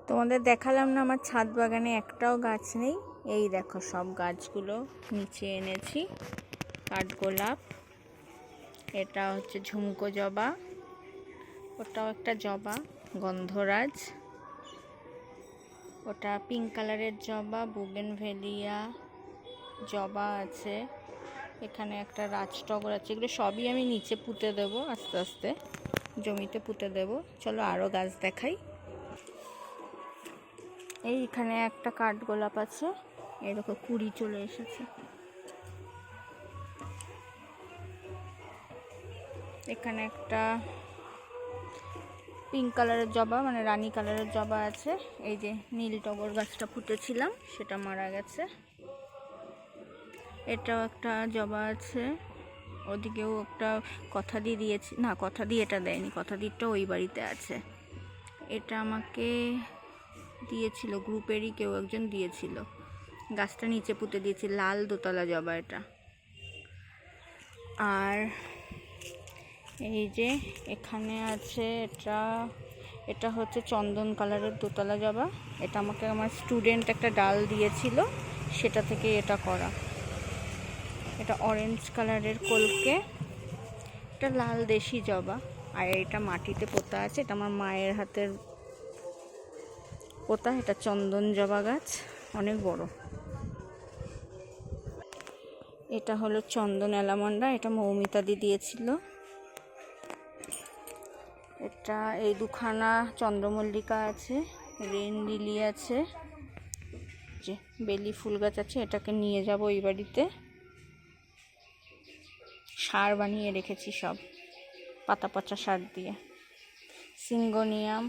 তোমাদের দেখালাম না আমার ছাদ বাগানে একটাও গাছ নেই। এই দেখো সব গাছগুলো নিচে এনেছি। কাঠগোলাপ, এটা হচ্ছে ঝুমকো জবা, ওটাও একটা জবা, গন্ধরাজ, ওটা পিঙ্ক কালারের জবা, বুগেনভেলিয়া জবা আছে, এখানে একটা রাজটগর আছে। এগুলো সবই আমি নিচে পুঁতে দেবো, আস্তে আস্তে জমিতে পুঁতে দেবো। চলো আরও গাছ দেখাই। এইখানে একটা কাঠগোলাপ আছে, এরকম কুড়ি চলে এসেছে। এখানে একটা পিঙ্ক কালারের জবা, মানে রানী কালারের জবা আছে। এই যে নীল টগর গাছটা পুঁতেছিলাম, সেটা মারা গেছে। এটাও একটা জবা আছে, ওদিকেও একটা কথা দিয়ে দিয়েছি, না কথা দিয়ে এটা দেয়নি, কথা দিয়েটা ওই বাড়িতে আছে। এটা আমাকে দিয়েছিল, গ্রুপেরই কেউ একজন দিয়েছিল। গাছটা নিচে পুঁতে দিয়েছি, লাল দোতলা জবা এটা। আর এই যে এখানে আছে, এটা হচ্ছে চন্দন কালারের দোতলা জবা। এটা আমাকে আমার স্টুডেন্ট একটা ডাল দিয়েছিল, সেটা থেকে এটা করা। এটা অরেঞ্জ কালারের কলকে, এটা লাল দেশি জবা। আর এটা মাটিতে পোতা আছে, এটা আমার মায়ের হাতের পোতা। এটা চন্দন জবা গাছ, অনেক বড়। এটা হলো চন্দন অ্যালামন্ডা, এটা মৌমিতা দি দিয়েছিল। এটা এই দুখানা চন্দ্রমল্লিকা আছে, রেন লিলি আছে, যে বেলি ফুল গাছ আছে। এটাকে নিয়ে যাব এই বাড়িতে, সার বানিয়ে রেখেছি সব, পাতা পচা সার দিয়ে। সিঙ্গোনিয়াম,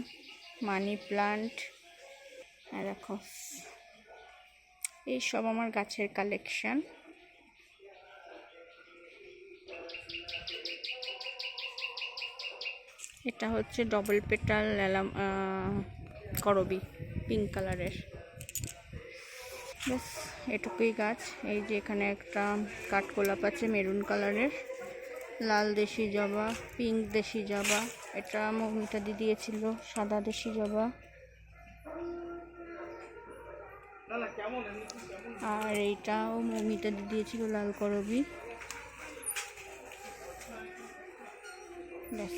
মানি প্লান্ট, দেখো এই সব আমার গাছের কালেকশন। এটা হচ্ছে ডবল পেটাল করবি, পিঙ্ক কালারের। ব্যাস এটুকুই গাছ। এই যে এখানে একটা কাঠগোলাপ আছে মেরুন কালারের, লাল দেশি জবা, পিঙ্ক দেশি জবা, এটা মৌমিতা দি দিয়েছিল, সাদা দেশি জবা। আর এইটাও মৌমিতা দি দিয়েছিল, লাল করবি। ব্যাস।